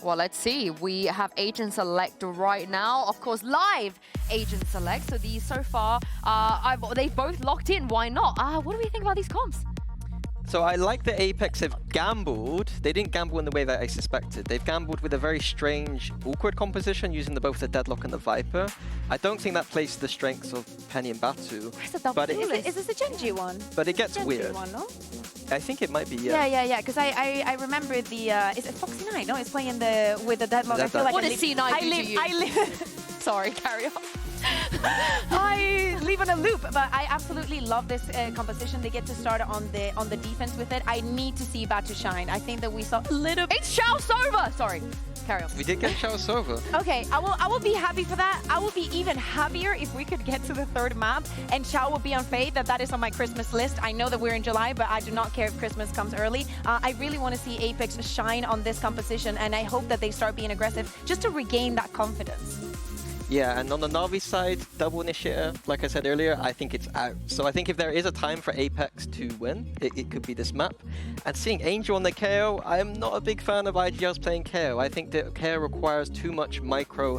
Well, let's see. We have Agent Select right now. Of course, live Agent Select. So these so far, they've both locked in. Why not? What do we think about these comps? So I like that Apeks have gambled. They didn't gamble in the way that I suspected. They've gambled with a very strange, awkward composition using both the Deadlock and the Viper. I don't think that plays to the strengths of Penny and Batu. But is this a Genji one? But it gets Genji weird. One, no? I think it might be, yeah. Yeah. Because I remember the is it Foxy 9? No, it's playing with the Deadlock. I feel like what does C9 do to you? I live. Sorry, carry on. I live on a loop, but I absolutely love this composition. They get to start on the defense with it. I need to see Batu shine. I think that we saw a little. It's Xiao Sova. Sorry, carry on. We did get Xiao Sova. Okay, I will be happy for that. I will be even happier if we could get to the third map and Xiao will be on Fade. That is on my Christmas list. I know that we're in July, but I do not care if Christmas comes early. I really want to see Apeks shine on this composition, and I hope that they start being aggressive just to regain that confidence. Yeah, and on the Navi side, double initiator, like I said earlier, I think it's out. So I think if there is a time for Apeks to win, it could be this map. And seeing Angel on the KO, I am not a big fan of IGLs playing KO. I think that KO requires too much micro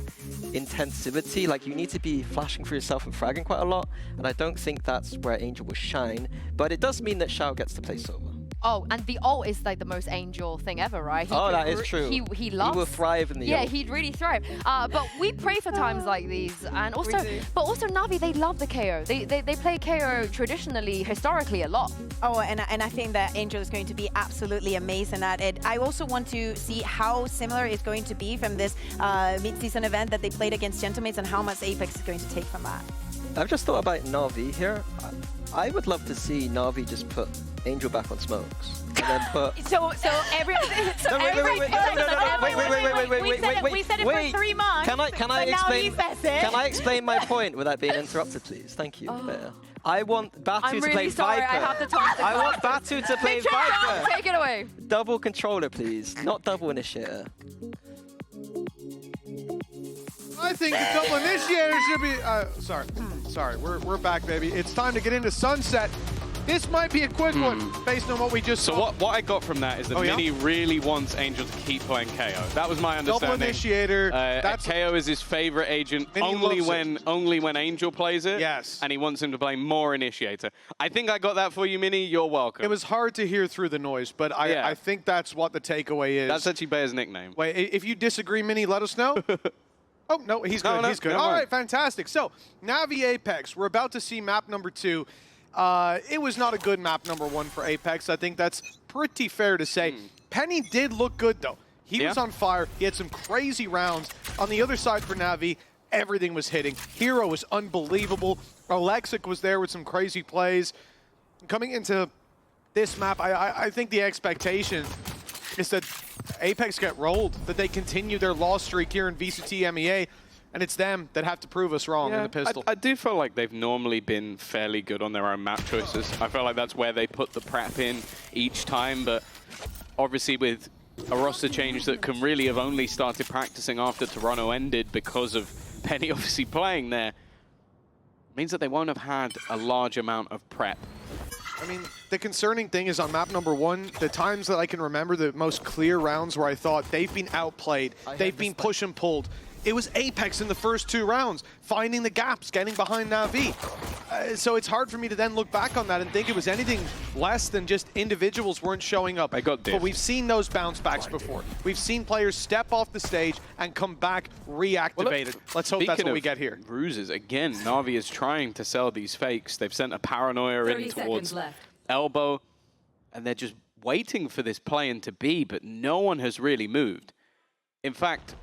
intensivity. Like, you need to be flashing for yourself and fragging quite a lot, and I don't think that's where Angel will shine. But it does mean that Xiao gets to play solo. Oh, and the ult is like the most Angel thing ever, right? That is true. He loves. He will thrive in the ult. Yeah, he'd really thrive. But we pray for times like these, and also, but also Navi, they love the KO. They play KO traditionally, historically a lot. Oh, and I think that Angel is going to be absolutely amazing at it. I also want to see how similar it's going to be from this mid-season event that they played against Gentlemates, and how much Apeks is going to take from that. I've just thought about Navi here. I would love to see Navi just put Angel back on smokes. And then put... We said it for 3 months. Can I explain my point without being interrupted, please? Thank you. I want Batu to play Viper. I have to talk to I want Batu to play Viper. Take it away. Double controller, please. Not double initiator. I think the double initiator should be... sorry, we're back, baby. It's time to get into Sunset. This might be a quick one, based on what we just saw. So what I got from that is that Mini really wants Angel to keep playing KO. That was my understanding. Double initiator. KO is his favorite agent only when Angel plays it. Yes. And he wants him to play more initiator. I think I got that for you, Mini. You're welcome. It was hard to hear through the noise, but I think that's what the takeaway is. That's actually Bear's nickname. Wait, if you disagree, Mini, let us know. Oh, no, he's good. He's good. All right, fantastic. So, Navi Apeks, we're about to see map number 2. It was not a good map number 1 for Apeks. I think that's pretty fair to say. Penny did look good, though. He was on fire. He had some crazy rounds. On the other side for Navi, everything was hitting. Hero was unbelievable. Alexic was there with some crazy plays. Coming into this map, I think the expectation is that Apeks get rolled, that they continue their loss streak here in VCTEMEA, and it's them that have to prove us wrong in the pistol. I do feel like they've normally been fairly good on their own map choices. I feel like that's where they put the prep in each time, but obviously with a roster change that can really have only started practicing after Toronto ended because of Penny obviously playing there, means that they won't have had a large amount of prep. I mean, the concerning thing is on map number 1, the times that I can remember the most clear rounds where I thought they've been outplayed, they've been push and pulled. It was Apeks in the first 2 rounds, finding the gaps, getting behind Navi. So it's hard for me to then look back on that and think it was anything less than just individuals weren't showing up. But we've seen those bounce backs before. We've seen players step off the stage and come back reactivated. Let's hope that's what we get here. Ruses, again, Navi is trying to sell these fakes. They've sent a Paranoia in towards Elbow, and they're just waiting for this play-in to be, but no one has really moved. In fact,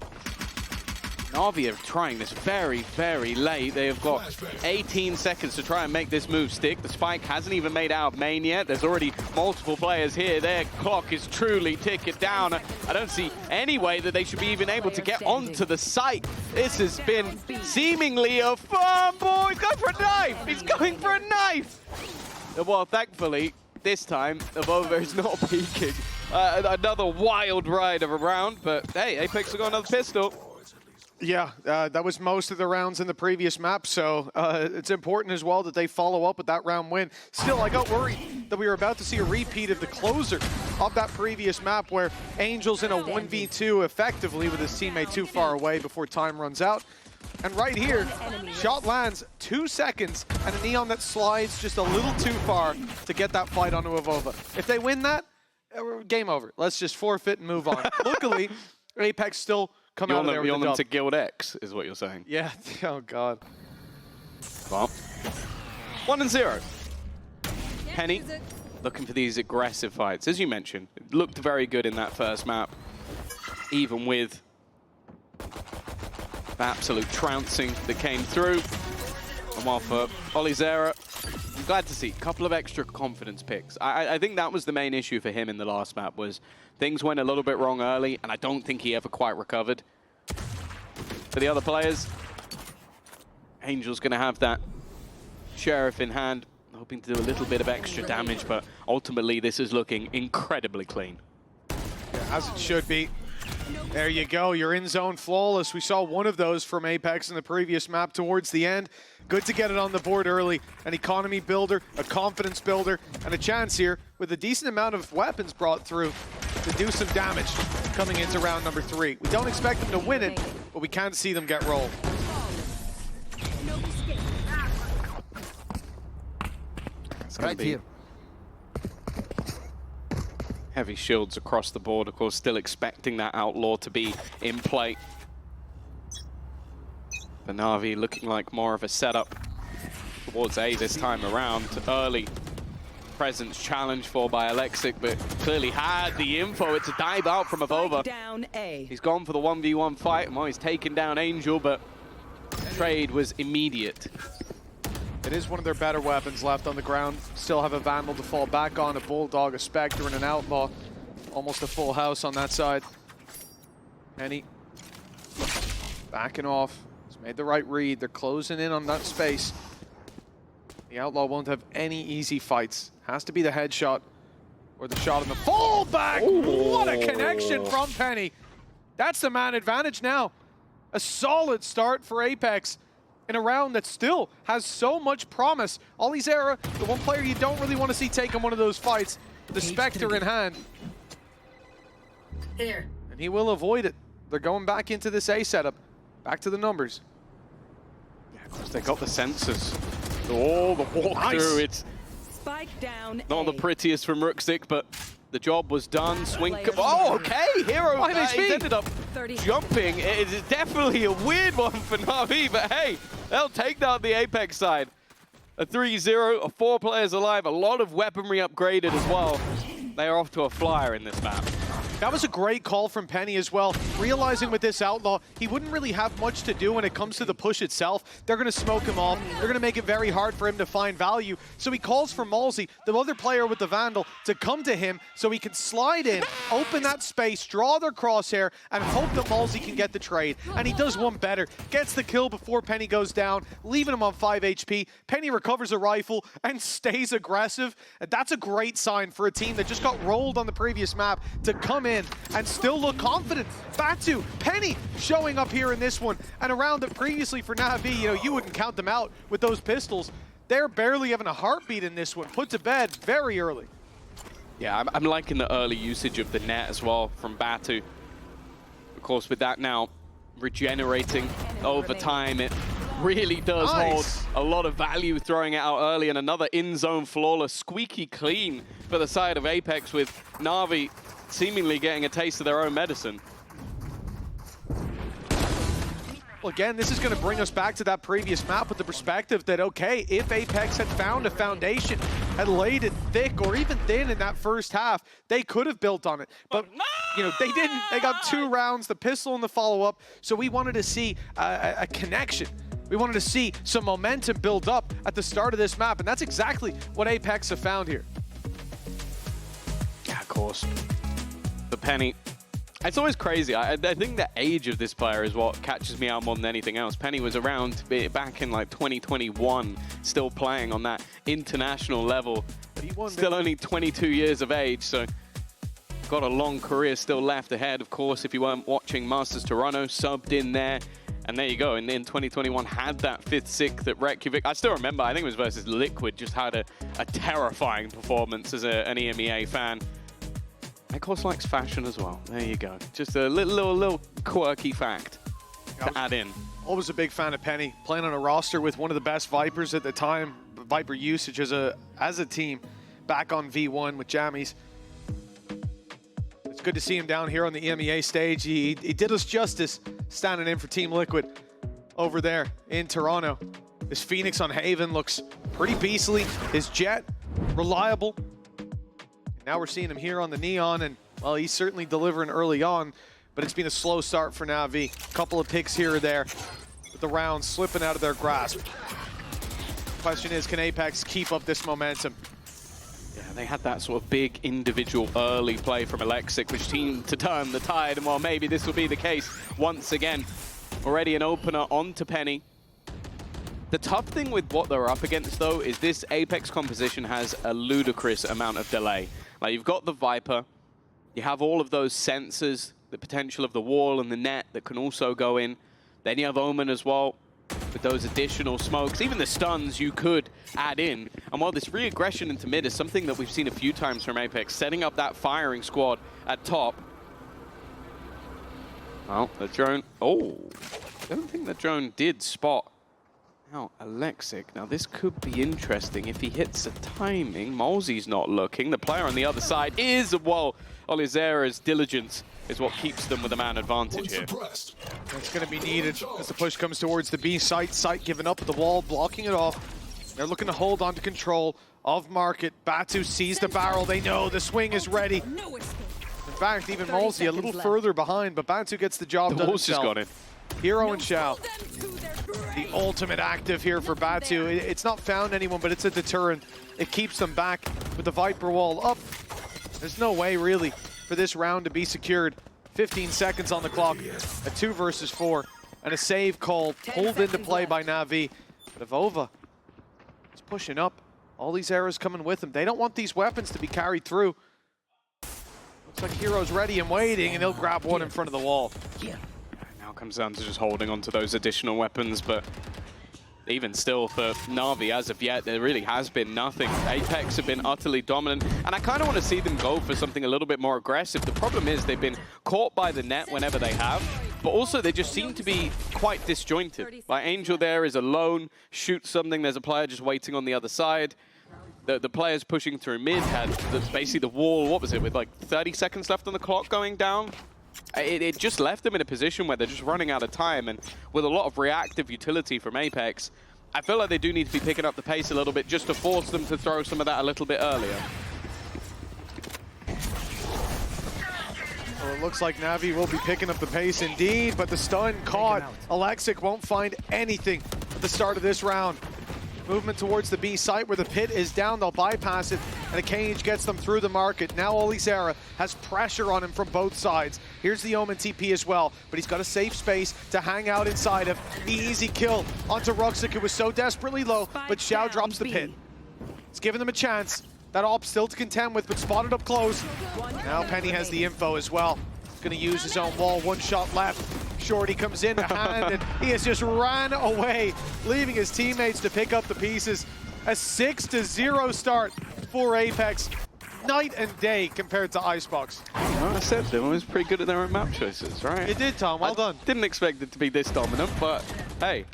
Navi are trying this very, very late. They have got 18 seconds to try and make this move stick. The spike hasn't even made out of main yet. There's already multiple players here. Their clock is truly ticking down. I don't see any way that they should be even able to get onto the site. This has been seemingly a fun ball. He's going for a knife. He's going for a knife. Well, thankfully, this time, Avova is not peeking. Another wild ride of a round, but hey, Apeks have got another pistol. Yeah, that was most of the rounds in the previous map, so it's important as well that they follow up with that round win. Still, I got worried that we were about to see a repeat of the closer of that previous map where Angel's in a 1v2 effectively with his teammate too far away before time runs out. And right here, shot lands 2 seconds, and a Neon that slides just a little too far to get that fight onto Avova. If they win that, game over. Let's just forfeit and move on. Luckily, Apeks still come out of there with the dub. You want them to Guild X, is what you're saying. Yeah, oh god. Well, 1-0. Penny looking for these aggressive fights. As you mentioned, it looked very good in that first map, even with the absolute trouncing that came through. And while for Olizera, I'm glad to see a couple of extra confidence picks. I think that was the main issue for him in the last map, was things went a little bit wrong early, and I don't think he ever quite recovered. For the other players, Angel's going to have that Sheriff in hand, hoping to do a little bit of extra damage, but ultimately this is looking incredibly clean. Yeah, as it should be. There you go, you're in zone flawless. We saw one of those from Apeks in the previous map towards the end. Good to get it on the board early. An economy builder, a confidence builder, and a chance here with a decent amount of weapons brought through to do some damage coming into round number 3. We don't expect them to win it, but we can see them get rolled. Right here. Heavy shields across the board, of course, still expecting that Outlaw to be in play. The NAVI looking like more of a setup towards A this time around. Early presence challenged for by Alexic, but clearly had the info. It's a dive out from Avova. Down A. He's gone for the 1v1 fight, and while he's taken down Angel, but trade was immediate. It is one of their better weapons left on the ground. Still have a Vandal to fall back on, a Bulldog, a Spectre, and an Outlaw. Almost a full house on that side. Penny backing off. He's made the right read. They're closing in on that space. The Outlaw won't have any easy fights. Has to be the headshot or the shot in the fallback. Ooh. What a connection from Penny. That's the man advantage now. A solid start for Apeks in a round that still has so much promise. Olizera, the one player you don't really want to see taking one of those fights, the Spectre in hand. There. And he will avoid it. They're going back into this A setup. Back to the numbers. Yeah, of course, they got the sensors. Oh, the walkthrough. It's Spike down not A. the prettiest from Rookstic, but the job was done. Swing. Oh, okay. Hero he's ended up jumping. It is definitely a weird one for NAVI, but hey, they'll take down the Apeks side. A 3-0, 4 players alive, a lot of weaponry upgraded as well. They are off to a flyer in this map. That was a great call from Penny as well. Realizing with this Outlaw, he wouldn't really have much to do when it comes to the push itself. They're going to smoke him off. They're going to make it very hard for him to find value. So he calls for Malsey, the other player with the Vandal, to come to him so he can slide in, open that space, draw their crosshair, and hope that Malsey can get the trade. And he does one better. Gets the kill before Penny goes down, leaving him on 5 HP. Penny recovers a rifle and stays aggressive. And that's a great sign for a team that just got rolled on the previous map to come in and still look confident. Batu, Penny showing up here in this one, and around that previously for NAVI, you know, you wouldn't count them out with those pistols. They're barely having a heartbeat in this one, put to bed very early. Yeah, I'm liking the early usage of the net as well from Batu. Of course, with that now regenerating over time, it really does hold a lot of value throwing it out early, and another in-zone flawless, squeaky clean for the side of Apeks, with NAVI seemingly getting a taste of their own medicine. Well, again, this is going to bring us back to that previous map with the perspective that, okay, if Apeks had found a foundation, had laid it thick or even thin in that first half, they could have built on it. But, you know, they didn't. They got 2 rounds, the pistol and the follow-up, so we wanted to see a connection. We wanted to see some momentum build up at the start of this map, and that's exactly what Apeks have found here. Yeah, of course. The Penny. It's always crazy. I think the age of this player is what catches me out more than anything else. Penny was around back in like 2021, still playing on that international level. Still only 22 years of age, so got a long career still left ahead. Of course, if you weren't watching Masters Toronto, subbed in there. And there you go, and in 2021 had that 5th, 6th at Reykjavik. I still remember, I think it was versus Liquid, just had a terrifying performance as an EMEA fan. Ekos likes fashion as well. There you go. Just a little quirky fact to add in. Always a big fan of Penny, playing on a roster with one of the best Vipers at the time. Viper usage as a team, back on V1 with Jammies. It's good to see him down here on the EMEA stage. He did us justice standing in for Team Liquid over there in Toronto. This Phoenix on Haven looks pretty beastly. His Jet, reliable. Now we're seeing him here on the Neon, and well, he's certainly delivering early on, but it's been a slow start for NAVI. Couple of picks here or there, with the rounds slipping out of their grasp. Question is, can Apeks keep up this momentum? Yeah, they had that sort of big individual early play from Alexic, which seemed to turn the tide, and well, maybe this will be the case once again. Already an opener onto Penny. The tough thing with what they're up against, though, is this Apeks composition has a ludicrous amount of delay. Like, you've got the Viper, you have all of those sensors, the potential of the wall and the net that can also go in. Then you have Omen as well, with those additional smokes. Even the stuns you could add in. And while this re-aggression into mid is something that we've seen a few times from Apeks, setting up that firing squad at top. Well, the drone, I don't think the drone did spot now Alexic. Now this could be interesting if he hits the timing. Molzy's not looking. The player on the other side is, well, Olizera's diligence is what keeps them with a man advantage here. That's going to be needed as the push comes towards the B site. Site giving up at the wall, blocking it off. They're looking to hold on to control of market. Batu sees the barrel. They know the swing is ready. In fact, even Molzy a little further behind, but Batu gets the job done. The horse just got in. Hero and Xiao. The ultimate active here for Batu. It's not found anyone, but it's a deterrent. It keeps them back with the Viper wall up. There's no way, really, for this round to be secured. 15 seconds on the clock. A 2 versus 4. And a save call pulled into play by NAVI. But Avova is pushing up. All these arrows coming with him. They don't want these weapons to be carried through. Looks like Hero's ready and waiting, and he'll grab one in front of the wall. Now comes down to just holding on to those additional weapons, but even still for NAVI as of yet, there really has been nothing. Apeks have been utterly dominant, and I kind of want to see them go for something a little bit more aggressive. The problem is they've been caught by the net whenever they have, but also they just seem to be quite disjointed. Like Angel there is alone, shoots something, there's a player just waiting on the other side. The players pushing through mid had basically the wall, what was it, with like 30 seconds left on the clock going down? It just left them in a position where they're just running out of time, and with a lot of reactive utility from Apeks, I feel like they do need to be picking up the pace a little bit just to force them to throw some of that a little bit earlier. Well, it looks like NAVI will be picking up the pace indeed, but the stun caught. Alexic won't find anything at the start of this round. Movement towards the B site where the pit is down, they'll bypass it, and a cage gets them through the market. Now Olizera has pressure on him from both sides. Here's the Omen TP as well, but he's got a safe space to hang out inside of. Easy kill onto Ruxic, who was so desperately low, but Xiao drops the pit. It's giving them a chance. That op still to contend with, but spotted up close. Now Penny has the info as well. He's gonna use his own wall, 1 shot left. Shorty comes in to hand, and he has just ran away, leaving his teammates to pick up the pieces. A 6-0 start for Apeks. Night and day compared to Icebox. Well, I said they were pretty good at their own map choices, right? You did, Tom. Well done. Didn't expect it to be this dominant, but hey,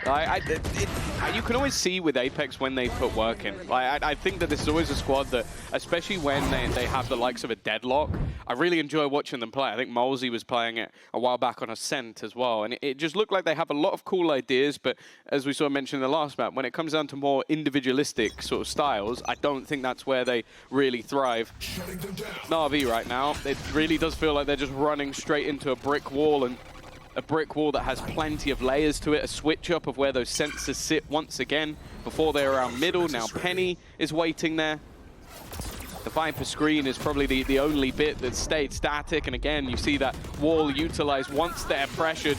you can always see with Apeks when they put work in. I think that this is always a squad that, especially when they have the likes of a Deadlock, I really enjoy watching them play. I think Molzy was playing it a while back on Ascent as well, and it just looked like they have a lot of cool ideas, but as we sort of mentioned in the last map, when it comes down to more individualistic sort of styles, I don't think that's where they really thrive. NAVI right now, it really does feel like they're just running straight into a brick wall, and a brick wall that has plenty of layers to it, a switch up of where those sensors sit once again. Before they're around middle, now Penny is waiting there. The Viper screen is probably the only bit that stayed static, and again, you see that wall utilized once they're pressured.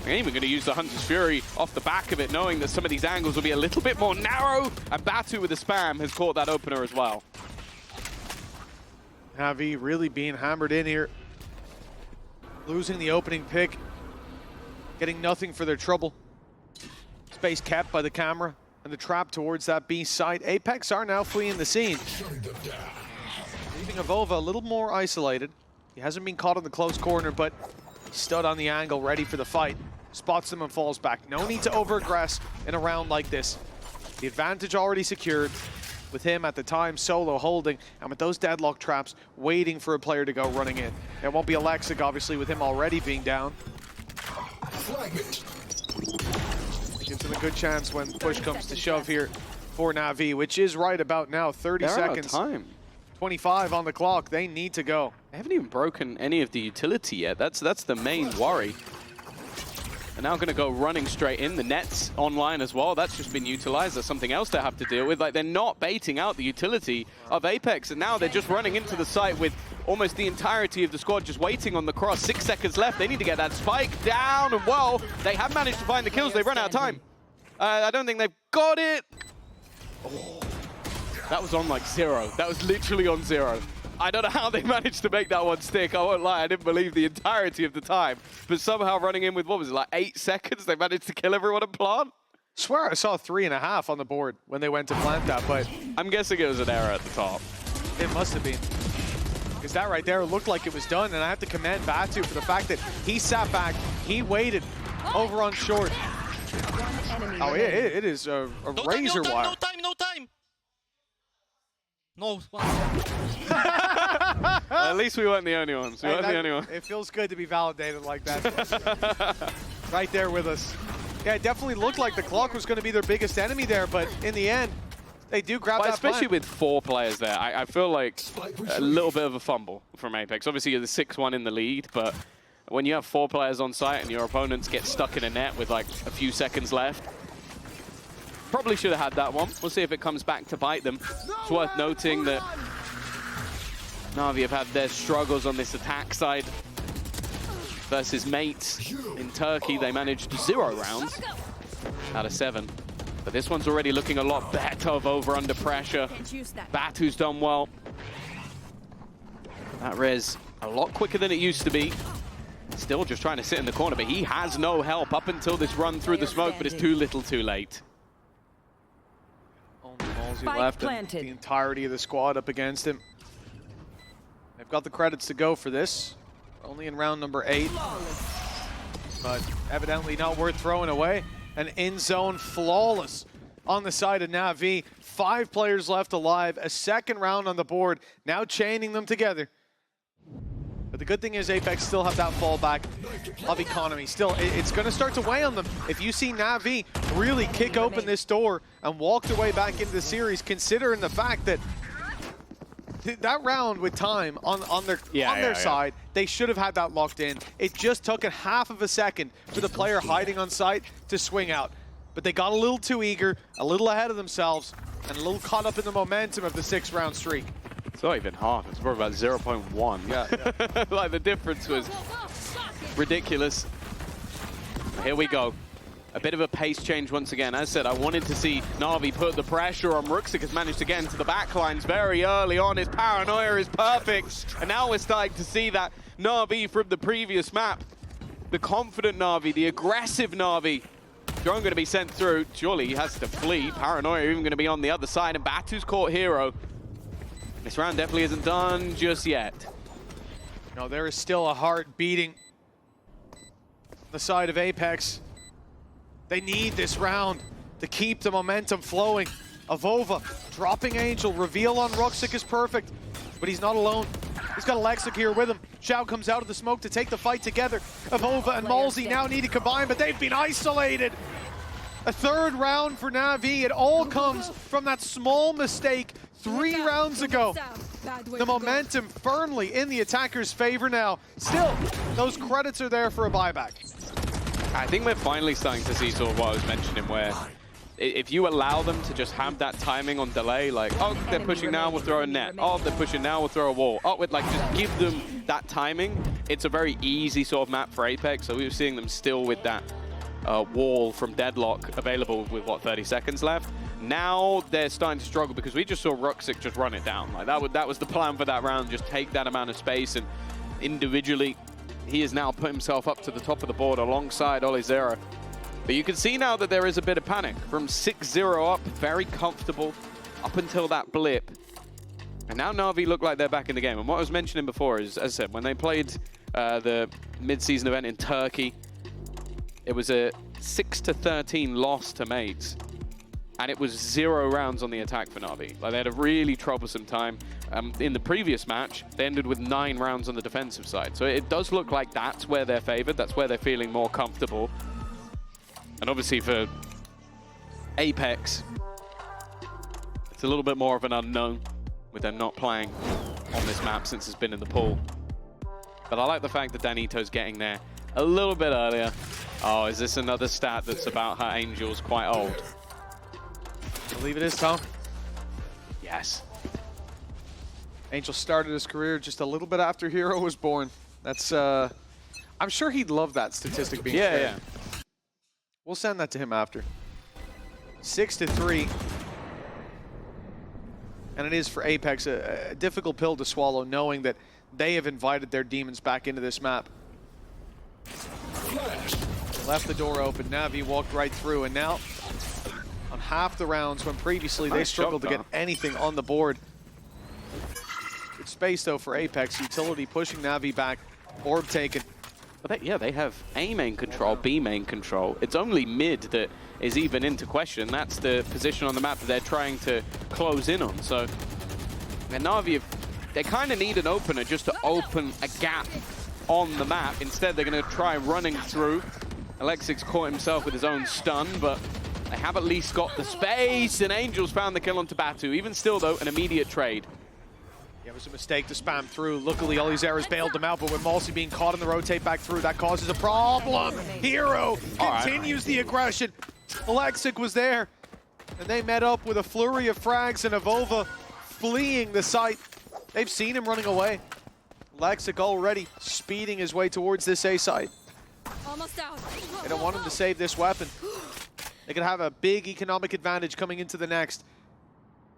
They're even going to use the Hunter's Fury off the back of it, knowing that some of these angles will be a little bit more narrow, and Batu with the spam has caught that opener as well. NAVI really being hammered in here. Losing the opening pick. Getting nothing for their trouble. Space kept by the camera and the trap towards that B site. Apeks are now fleeing the scene. Leaving Avova a little more isolated. He hasn't been caught in the close corner, but he stood on the angle, ready for the fight. Spots them and falls back. No need to over-aggress in a round like this. The advantage already secured with him at the time solo holding, and with those deadlock traps waiting for a player to go running in. It won't be Alexic, obviously, with him already being down. Gives him a good chance when push comes to shove here for NAVI, which is right about now. 30 seconds. Time. 25 on the clock. They need to go. They haven't even broken any of the utility yet. That's the main worry. They're now going to go running straight in. The net's online as well. That's just been utilized. That's something else they have to deal with. Like, they're not baiting out the utility of Apeks, and now they're just running into the site with almost the entirety of the squad just waiting on the cross. 6 seconds left. They need to get that spike down, and well, they have managed to find the kills. They've run out of time. I don't think they've got it. Oh, that was on like 0. That was literally on 0. I don't know how they managed to make that one stick. I won't lie, I didn't believe the entirety of the time. But somehow running in with, what was it, like 8 seconds, they managed to kill everyone and plant? Swear I saw 3.5 on the board when they went to plant that, but I'm guessing it was an error at the top. it must have been. Because that right there looked like it was done, and I have to commend Batu for the fact that he sat back, he waited over on short. Oh, it is a razor wire. No time. No. At least we weren't the only ones. We weren't the only ones. It feels good to be validated like that. Right there with us. Yeah, it definitely looked like the clock was going to be their biggest enemy there, but in the end, they do grab that especially plant. with 4 players there, I feel like a little bit of a fumble from Apeks. Obviously, you're the 6-1 in the lead, but when you have 4 players on site and your opponents get stuck in a net with like a few seconds left, probably should have had that one. We'll see if it comes back to bite them. It's worth noting that NAVI have had their struggles on this attack side versus mates in Turkey. They managed 0 rounds out of 7. But this one's already looking a lot better over under pressure. Batu's done well. That res a lot quicker than it used to be. Still just trying to sit in the corner, but he has no help up until this run through the smoke, but it's too little too late. Left the entirety of the squad up against him. They've got the credits to go for this. Only in round number 8. But evidently not worth throwing away. An in-zone flawless on the side of NAVI. 5 players left alive. A second round on the board. Now chaining them together. But the good thing is Apeks still have that fallback of economy. Still, it's going to start to weigh on them. If you see NAVI really kick open this door and walk their way back into the series, considering the fact that that round with time on their side, they should have had that locked in. It just took a half of a second for the player hiding on site to swing out. But they got a little too eager, a little ahead of themselves, and a little caught up in the momentum of the 6-round streak. It's not even half, it's probably about 0.1. Yeah. Like, the difference was ridiculous. Here we go. A bit of a pace change once again. As I said, I wanted to see NAVI put the pressure on. Ruxic has managed to get into the backlines very early on. His paranoia is perfect. And now we're starting to see that NAVI from the previous map. The confident NAVI, the aggressive NAVI. Drone going to be sent through. Surely he has to flee. Paranoia even going to be on the other side. And Batu's caught hero. This round definitely isn't done just yet. No, there is still a heart beating on the side of Apeks. They need this round to keep the momentum flowing. Avova dropping Angel. Reveal on Ruxic is perfect, but he's not alone. He's got Alexic here with him. Xiao comes out of the smoke to take the fight together. Avova and Malzy now need to combine, but they've been isolated. A 3rd round for NAVI. It all comes from that small mistake 3 rounds ago. The momentum firmly in the attacker's favor now. Still, those credits are there for a buyback. I think we're finally starting to see sort of what I was mentioning, where if you allow them to just have that timing on delay, like, oh, they're pushing now, we'll throw a net. Oh, they're pushing now, we'll throw a wall. Oh, like, just give them that timing. It's a very easy sort of map for Apeks, so we were seeing them still with that wall from Deadlock available with, what, 30 seconds left. Now they're starting to struggle because we just saw Ruxic just run it down. Like, that was the plan for that round, just take that amount of space, and individually, he has now put himself up to the top of the board alongside Olizera. But you can see now that there is a bit of panic. From 6-0 up, very comfortable, up until that blip. And now Na'Vi look like they're back in the game. And what I was mentioning before is, as I said, when they played the mid-season event in Turkey, it was a 6-13 loss to mates. And it was 0 rounds on the attack for Na'Vi. Like, they had a really troublesome time. In the previous match, they ended with 9 rounds on the defensive side. So it does look like that's where they're favored. That's where they're feeling more comfortable. And obviously for Apeks, it's a little bit more of an unknown with them not playing on this map since it's been in the pool. But I like the fact that Danito's getting there a little bit earlier. Oh, is this another stat that's about how Angel's quite old? I believe it is, Tom. Yes. Angel started his career just a little bit after Hero was born. That's, I'm sure he'd love that statistic being shared. Yeah. We'll send that to him after. 6-3. And it is for Apeks a difficult pill to swallow, knowing that they have invited their demons back into this map. They left the door open, Navi walked right through, and now on half the rounds when previously they struggled to get anything on the board. Good space though for Apeks, utility pushing Navi back, orb taken. But they have A main control, B main control. It's only mid that is even into question. That's the position on the map that they're trying to close in on. So, and Na'Vi, they kind of need an opener just to open a gap on the map. Instead, they're going to try running through. Alexic's caught himself with his own stun, but they have at least got the space, and Angel's found the kill onto Batu. Even still, though, an immediate trade. Yeah, it was a mistake to spam through. Luckily, all these errors bailed them out, but with Malsey being caught in the rotate back through, that causes a problem. Hero continues the aggression. Alexic was there, and they met up with a flurry of frags and Avova fleeing the site. They've seen him running away. Alexic already speeding his way towards this A site. Almost out. They don't want him to save this weapon. They could have a big economic advantage coming into the next.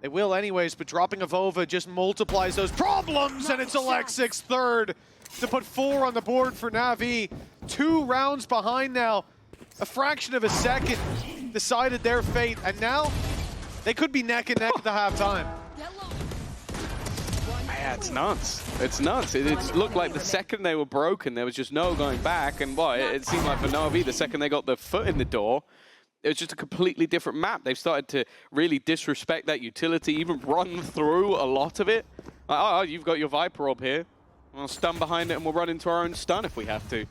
They will anyways, but dropping Avova just multiplies those problems, and it's Alexic's third to put 4 on the board for Navi. 2 rounds behind now. A fraction of a second decided their fate, and now they could be neck and neck at the halftime. Yeah, it's nuts. It's nuts. It looked like the second they were broken, there was just no going back, and it seemed like for Na'Vi, the second they got their foot in the door, it was just a completely different map. They've started to really disrespect that utility, even run through a lot of it. Like, oh, you've got your Viper Orb here. We'll stun behind it and we'll run into our own stun if we have to.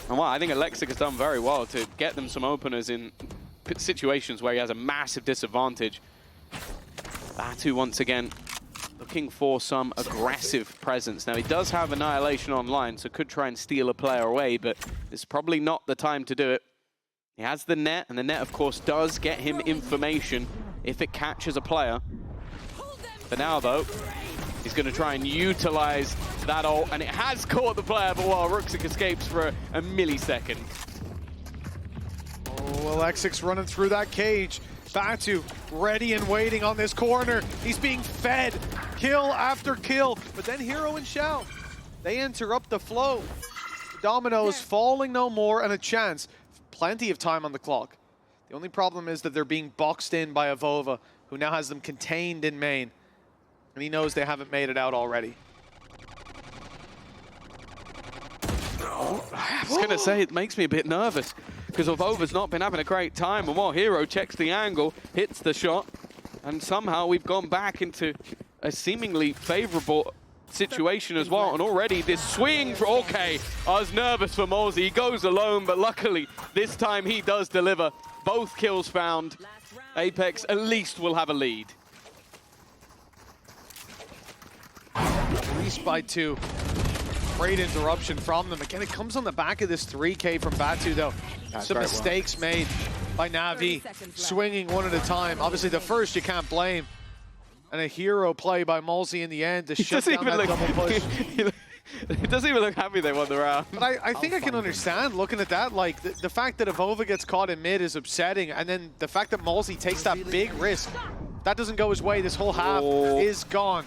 And well, I think Alexic has done very well to get them some openers in situations where he has a massive disadvantage. Batu once again looking for some aggressive presence. Now he does have Annihilation online, so could try and steal a player away, but it's probably not the time to do it. He has the net, and the net, of course, does get him information if it catches a player. But now, though, he's going to try and utilize that ult, and it has caught the player, but while Ruxic escapes for a millisecond. Oh, Alexic's running through that cage. Batu ready and waiting on this corner. He's being fed kill after kill, but then Hero and Shao, they interrupt the flow. The dominoes falling no more, and a chance. Plenty of time on the clock. The only problem is that they're being boxed in by Avova, who now has them contained in main. And he knows they haven't made it out already. I was going to say, it makes me a bit nervous, because Avova's not been having a great time, and while Hero checks the angle, hits the shot, and somehow we've gone back into a seemingly favorable situation as well, and already this swing for okay. I was nervous for Malsey. He goes alone, but luckily this time he does deliver. Both kills found. Apeks at least will have a lead. Released by 2. Great interruption from them. Again, it comes on the back of this 3K from Batu, though. Some mistakes made by Navi, swinging one at a time. Obviously, the first you can't blame. And a hero play by Malsey in the end to shut down that double push. It doesn't even look happy they won the round. But I think I can understand looking at that. Like, the fact that Avova gets caught in mid is upsetting. And then the fact that Malsey takes that big risk, that doesn't go his way. This whole half is gone.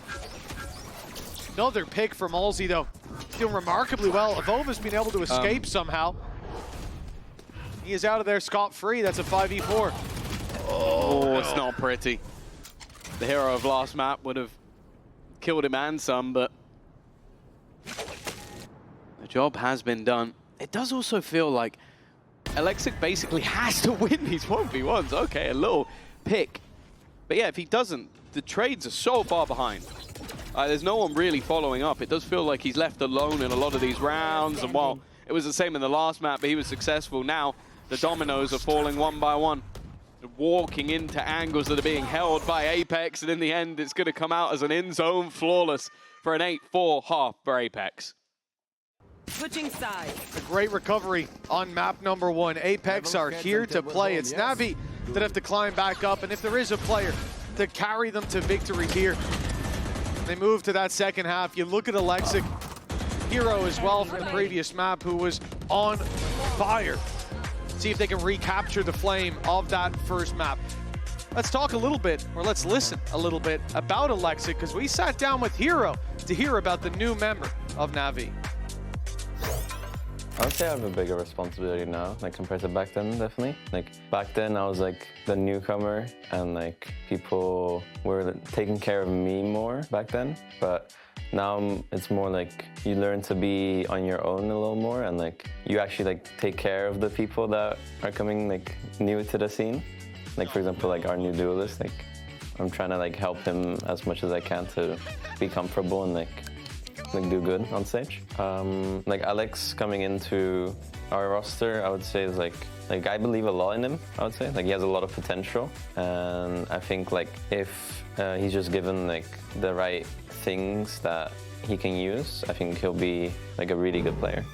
Another pick for Malsey, though. He's doing remarkably well. Avova's been able to escape somehow. He is out of there scot-free. That's a 5v4. Oh, it's not pretty. The hero of last map would have killed him and some, but the job has been done. It does also feel like Alexic basically has to win these 1v1s. Okay, a little pick. But yeah, if he doesn't, the trades are so far behind. There's no one really following up. It does feel like he's left alone in a lot of these rounds. And while it was the same in the last map, but he was successful, now the dominoes are falling one by one. Walking into angles that are being held by Apeks, and in the end, it's going to come out as an in-zone flawless for an 8-4 half for Apeks. Switching sides. A great recovery on map number 1. Apeks are here to play. It's NAVI that have to climb back up, and if there is a player to carry them to victory here, they move to that second half. You look at Alexic, hero as well from the previous map, who was on fire. See if they can recapture the flame of that first map. Let's talk a little bit, or let's listen a little bit about Alexic, because we sat down with Hero to hear about the new member of NAVI. I would say I have a bigger responsibility now, like compared to back then, definitely. Like back then I was like the newcomer and like people were taking care of me more back then. But now it's more like you learn to be on your own a little more, and like you actually like take care of the people that are coming like new to the scene. Like for example, like our new duelist, like I'm trying to like help him as much as I can to be comfortable and like do good on stage. Like Alex coming into our roster, I would say is like I believe a lot in him, I would say. Like he has a lot of potential, and I think like if he's just given like the right things that he can use, I think he'll be like a really good player.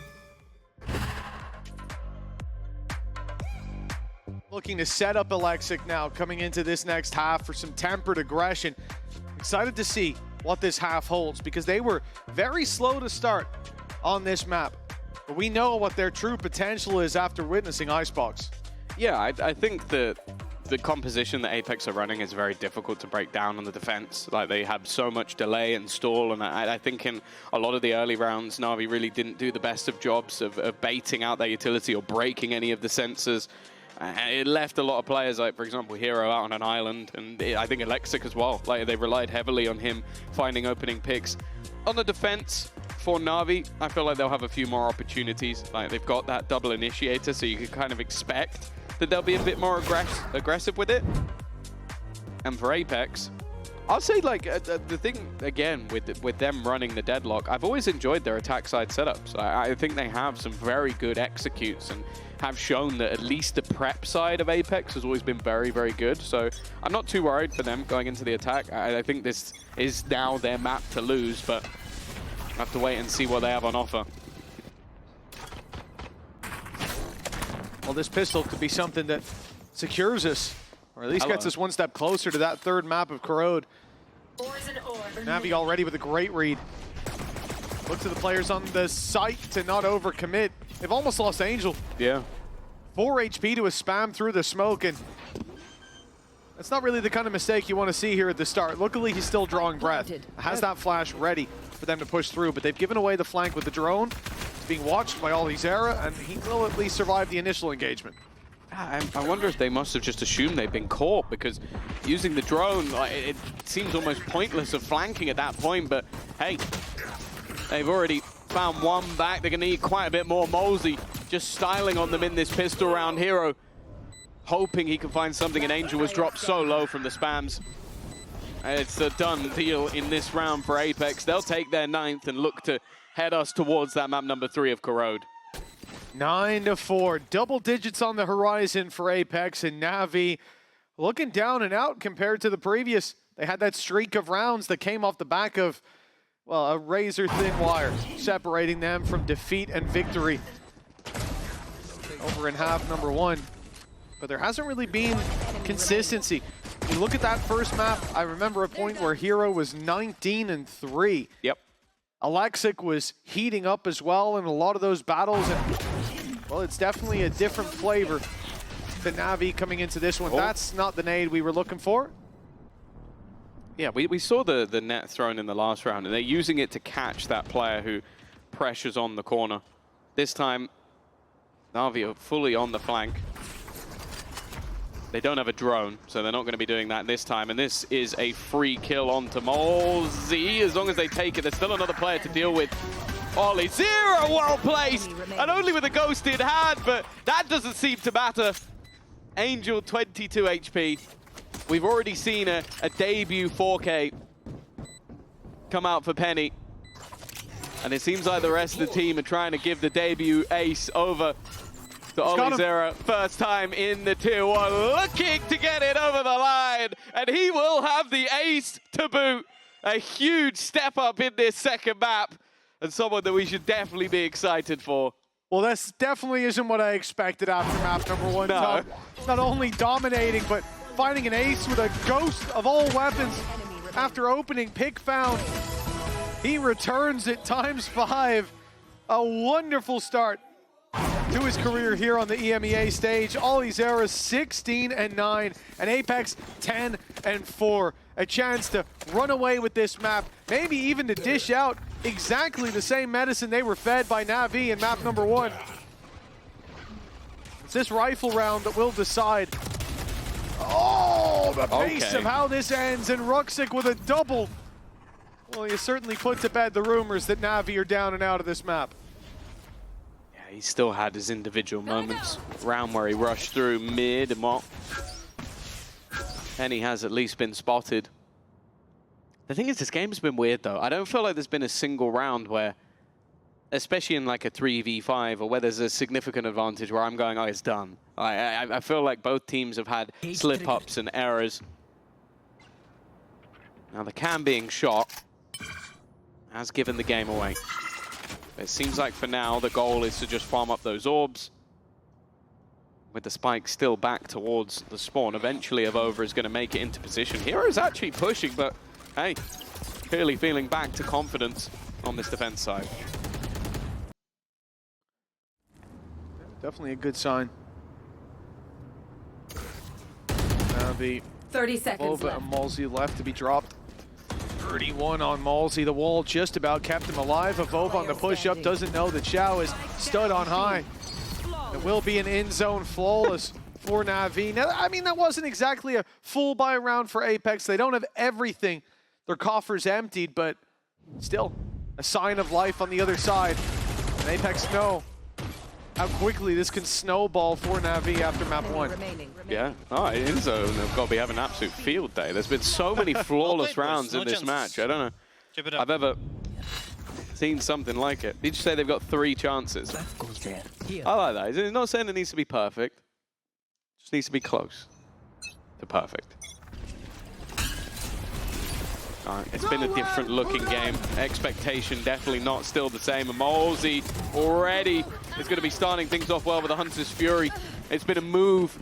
Looking to set up Alexic now coming into this next half for some tempered aggression. Excited to see what this half holds, because they were very slow to start on this map. But we know what their true potential is after witnessing Icebox. Yeah, I think the composition that Apeks are running is very difficult to break down on the defense. Like they have so much delay and stall, and I think in a lot of the early rounds, NAVI really didn't do the best of jobs of baiting out their utility or breaking any of the sensors. It left a lot of players, like for example Hero, out on an island, and I think Alexic as well. Like they relied heavily on him finding opening picks. On the defense for NAVI, I feel like they'll have a few more opportunities. Like they've got that double initiator, so you can kind of expect that they'll be a bit more aggressive with it. And for Apeks, I'll say like the thing again with them running the deadlock, I've always enjoyed their attack side setups. I think they have some very good executes and have shown that at least the prep side of Apeks has always been very, very good. So I'm not too worried for them going into the attack. I think this is now their map to lose, but I have to wait and see what they have on offer. Well, this pistol could be something that secures us, or at least gets us one step closer to that third map of Corrode. NAVI already with a great read. Look to the players on the site to not overcommit. They've almost lost Angel. Yeah. 4 HP to a spam through the smoke, and that's not really the kind of mistake you want to see here at the start. Luckily, he's still drawing breath. Has that flash ready for them to push through, but they've given away the flank with the drone. It's being watched by all Zera, and he will at least survive the initial engagement. I wonder if they must have just assumed they've been caught, because using the drone, like, it seems almost pointless of flanking at that point, but hey, they've already found one back. They're going to need quite a bit more. Molesy just styling on them in this pistol round. Hero hoping he can find something, and Angel was dropped so low from the spams. It's a done deal in this round for Apeks. They'll take their 9th and look to head us towards that map number 3 of Corrode. 9-4, double digits on the horizon for Apeks, and NAVI looking down and out compared to the previous. They had that streak of rounds that came off the back of, well, a razor-thin wire separating them from defeat and victory over in half number 1. But there hasn't really been consistency. You look at that first map, I remember a point where Hero was 19-3. Yep. Alexic was heating up as well in a lot of those battles, and well, it's definitely a different flavor to NAVI coming into this one. That's not the nade we were looking for. Yeah, we saw the net thrown in the last round, and they're using it to catch that player who pressures on the corner. This time, NAVI are fully on the flank. They don't have a drone, so they're not going to be doing that this time. And this is a free kill onto Molzy. As long as they take it, there's still another player to deal with. Ollie, zero, well placed, and only with a ghost in hand, but that doesn't seem to matter. Angel, 22 HP. We've already seen a debut 4K come out for Penny. And it seems like the rest of the team are trying to give the debut ace over to Olizera. First time in the Tier 1, looking to get it over the line. And he will have the ace to boot. A huge step up in this second map. And someone that we should definitely be excited for. Well, this definitely isn't what I expected after map number 1. No. Tom. Not only dominating, but finding an ace with a ghost of all weapons after opening pick found. He returns it ×5. A wonderful start to his career here on the EMEA stage. Olizera 16-9 and Apeks 10-4. A chance to run away with this map, maybe even to dish out exactly the same medicine they were fed by NAVI in map number 1. It's this rifle round that will decide. Oh, the pace of how this ends, and Ruxic with a double. Well, you certainly put to bed the rumors that NAVI are down and out of this map. Yeah, he still had his individual moments. Round where he rushed through mid and what. Penny has at least been spotted. The thing is, this game's been weird though. I don't feel like there's been a single round where, especially in like a 3v5 or where there's a significant advantage where I'm going, oh, it's done. I feel like both teams have had slip-ups and errors. Now the cam being shot has given the game away. But it seems like for now the goal is to just farm up those orbs. With the spike still back towards the spawn. Eventually Avova is going to make it into position. Hero's actually pushing, but hey, clearly feeling back to confidence on this defense side. Definitely a good sign. Now the 30 seconds Avova left. and Molzy left to be dropped. 31 on Molzy. The wall just about kept him alive. Avova on the push-up doesn't know that Xiao is stood on high. It will be an in-zone flawless for NAVI. Now, I mean, that wasn't exactly a full buy round for Apeks. They don't have everything. Their coffers emptied, but still a sign of life on the other side. And Apeks know how quickly this can snowball for NAVI after map 1. Yeah, in zone have got to be having an absolute field day. There's been so many flawless rounds in this match. I don't know I've ever seen something like it. Did you say they've got 3 chances? I like that. It's not saying it needs to be perfect. It just needs to be close to perfect. It's been a different looking game. Expectation definitely not still the same. And Molzy already is going to be starting things off well with the Hunter's Fury. It's been a move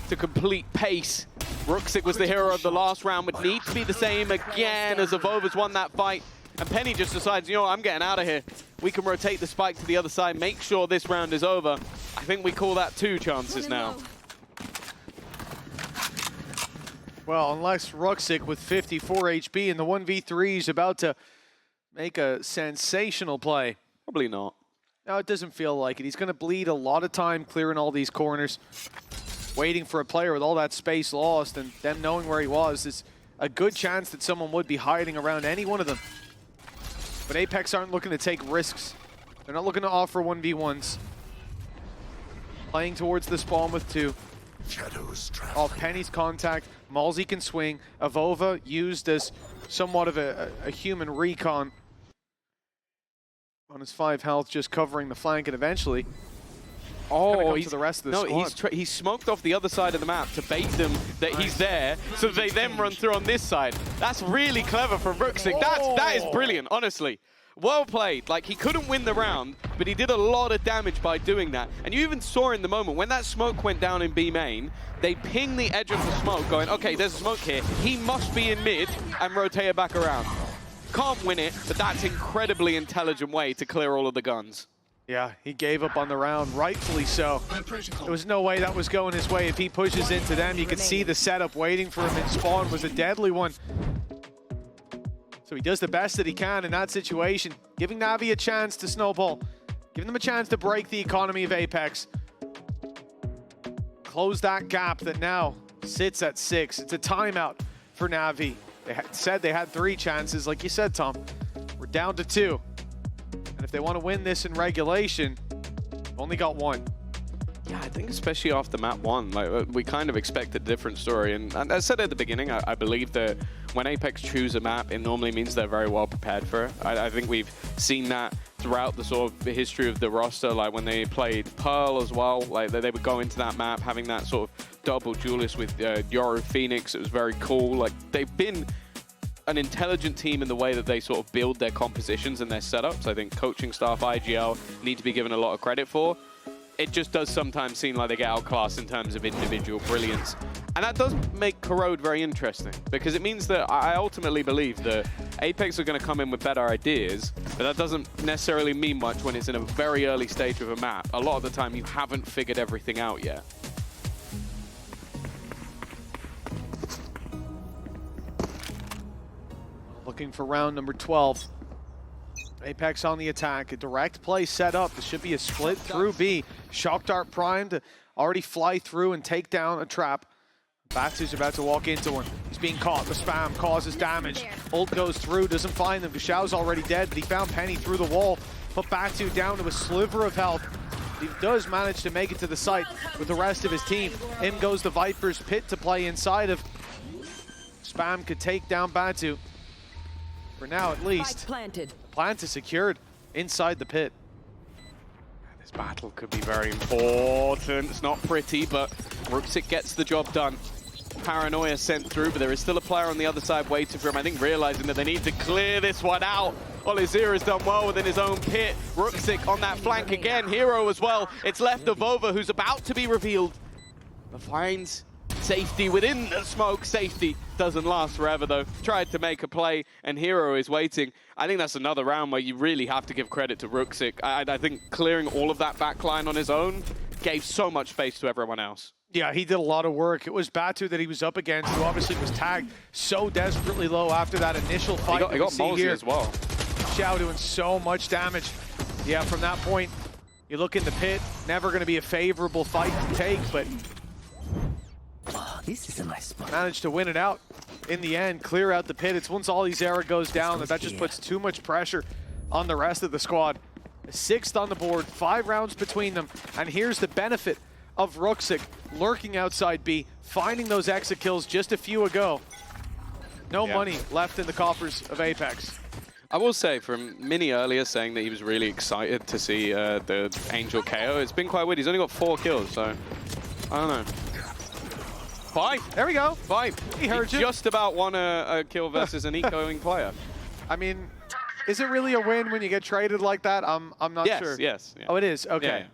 to complete pace. Ruxic was the hero of the last round, would need to be the same again as Avova's won that fight. And Penny just decides, you know what, I'm getting out of here. We can rotate the spike to the other side, make sure this round is over. I think we call that 2 chances now. Well, unless Ruxic with 54 HP in the 1v3 is about to make a sensational play. Probably not. No, it doesn't feel like it. He's going to bleed a lot of time clearing all these corners, waiting for a player with all that space lost, and them knowing where he was is a good chance that someone would be hiding around any one of them. But Apeks aren't looking to take risks. They're not looking to offer 1v1s. Playing towards the spawn with 2. Off Penny's contact, Molzy can swing. Avova used as somewhat of a human recon. On his 5 health, just covering the flank, and eventually he's to the rest of the squad. He's smoked off the other side of the map to bait them that he's there, so they then run through on this side. That's really clever from Ruxic. That is brilliant, honestly. Well played. Like, he couldn't win the round, but he did a lot of damage by doing that. And you even saw in the moment, when that smoke went down in B main, they pinged the edge of the smoke, going, okay, there's a smoke here. He must be in mid, and rotate it back around. Can't win it, but that's incredibly intelligent way to clear all of the guns. Yeah, he gave up on the round, rightfully so. There was no way that was going his way. If he pushes into them, you could see the setup waiting for him in spawn was a deadly one. So he does the best that he can in that situation, giving Navi a chance to snowball, giving them a chance to break the economy of Apeks. close that gap that now sits at 6. It's a timeout for NAVI. They said they had 3 chances. Like you said, Tom, we're down to 2. And if they want to win this in regulation, only got 1. Yeah, I think especially after map 1, like we kind of expected a different story. And as I said at the beginning, I believe that when Apeks choose a map, it normally means they're very well prepared for it. I think we've seen that throughout the sort of history of the roster, like when they played Pearl as well, like they would go into that map having that sort of double duelist with Yoru Phoenix. It was very cool. Like they've been an intelligent team in the way that they sort of build their compositions and their setups. I think coaching staff, IGL, need to be given a lot of credit for. It just does sometimes seem like they get outclassed in terms of individual brilliance. And that does make Corrode very interesting, because it means that I ultimately believe that Apeks are going to come in with better ideas, but that doesn't necessarily mean much when it's in a very early stage of a map. A lot of the time, you haven't figured everything out yet. Looking for round number 12. Apeks on the attack, a direct play set up. This should be a split through B. Shock Dart primed to already fly through and take down a trap. Batu's about to walk into one. He's being caught. The spam causes damage. Ult goes through, doesn't find them. Xiao's already dead, but he found Penny through the wall. Put Batu down to a sliver of health. He does manage to make it to the site with the rest of his team. In goes the Viper's Pit to play inside of. Spam could take down Batu. For now, at least. Plant is secured inside the pit. This battle could be very important. It's not pretty, but Ruxic gets the job done. Paranoia sent through, but there is still a player on the other side waiting for him. I think realizing that they need to clear this one out. Olizir has done well within his own pit. Ruxic on that flank again. Hero as well. It's left to Vova, who's about to be revealed. But finds safety within the smoke. Safety doesn't last forever though. Tried to make a play and Hero is waiting. I think that's another round where you really have to give credit to Ruxic. I think clearing all of that backline on his own gave so much space to everyone else. Yeah, he did a lot of work. It was Batu that he was up against, who obviously was tagged so desperately low after that initial fight. He got Mosey as well. Xiao doing so much damage. Yeah, from that point, you look in the pit, never going to be a favorable fight to take, but this is a nice spot. Managed to win it out in the end, clear out the pit. It's once Olizir goes down that just puts too much pressure on the rest of the squad. 6th on the board, 5 rounds between them, and here's the benefit of Ruxic lurking outside B, finding those exit kills just a few ago. No money left in the coffers of Apeks. I will say, from Mini earlier saying that he was really excited to see the Angel KO, it's been quite weird. He's only got 4 kills, so I don't know. 5. There we go. 5. He heard you. Just about won a kill versus an ecoing player. I mean, is it really a win when you get traded like that? I'm not sure. Yes. Yeah. Oh, it is? Okay. Yeah.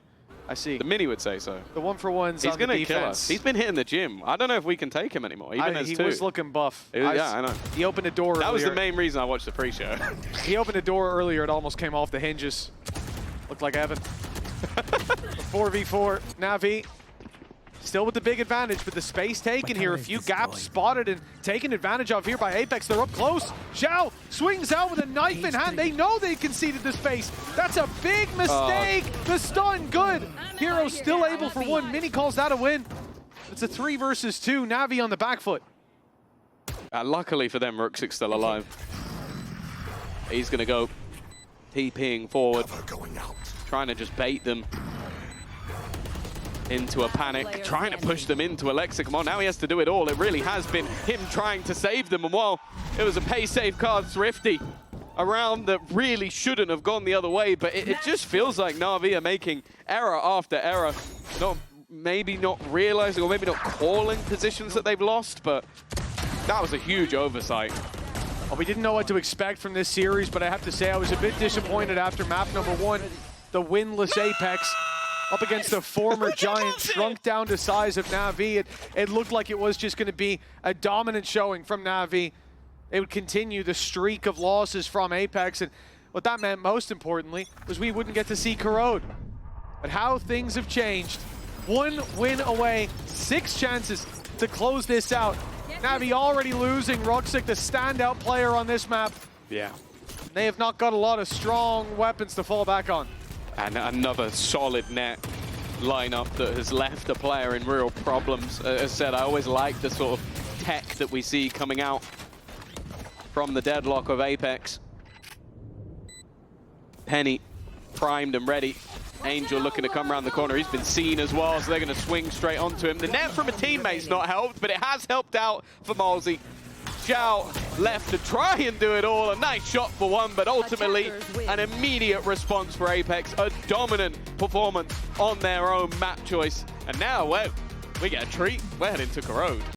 I see. The Mini would say so. The 1-for-1's He's on the gonna defense. kill us. He's been hitting the gym. I don't know if we can take him anymore, even as He 2. was looking buff. Yeah, I know. He opened a door earlier. That was the main reason I watched the pre-show. He opened a door earlier. It almost came off the hinges. Looked like Evan. 4v4. NAVI still with the big advantage, but the space taken here. A few gaps spotted and taken advantage of here by Apeks. They're up close. Xiao swings out with a knife in hand. They know they conceded the space. That's a big mistake. The stun, good. Hero still able for 1. Mini calls that a win. It's a 3 versus 2. NAVI on the back foot. Luckily for them, Ruxic's still alive. He's going to go TPing forward, trying to just bait them into a panic, trying to push them into a Lexicon. Now he has to do it all. It really has been him trying to save them. And while it was a pay safe card Thrifty, a round that really shouldn't have gone the other way, but it just feels like NAVI are making error after error. Maybe not realizing or maybe not calling positions that they've lost, but that was a huge oversight. Well, we didn't know what to expect from this series, but I have to say I was a bit disappointed after map number 1, the winless Apeks. Up against the former giant, shrunk down to size of NAVI. It looked like it was just going to be a dominant showing from NAVI. It would continue the streak of losses from Apeks, and what that meant most importantly was we wouldn't get to see Corrode. But how things have changed. 1 win away, 6 chances to close this out. NAVI already losing Ruxic, the standout player on this map. Yeah. They have not got a lot of strong weapons to fall back on. And another solid net lineup that has left a player in real problems. As I said, I always like the sort of tech that we see coming out from the deadlock of Apeks. Penny primed and ready. Angel looking to come around the corner. He's been seen as well, so they're going to swing straight onto him. The net from a teammate's not helped, but it has helped out for Malsey. Xiao left to try and do it all. A nice shot for one, but ultimately an immediate response for Apeks. A dominant performance on their own map choice. And now, well, we get a treat. We're heading to Corrode.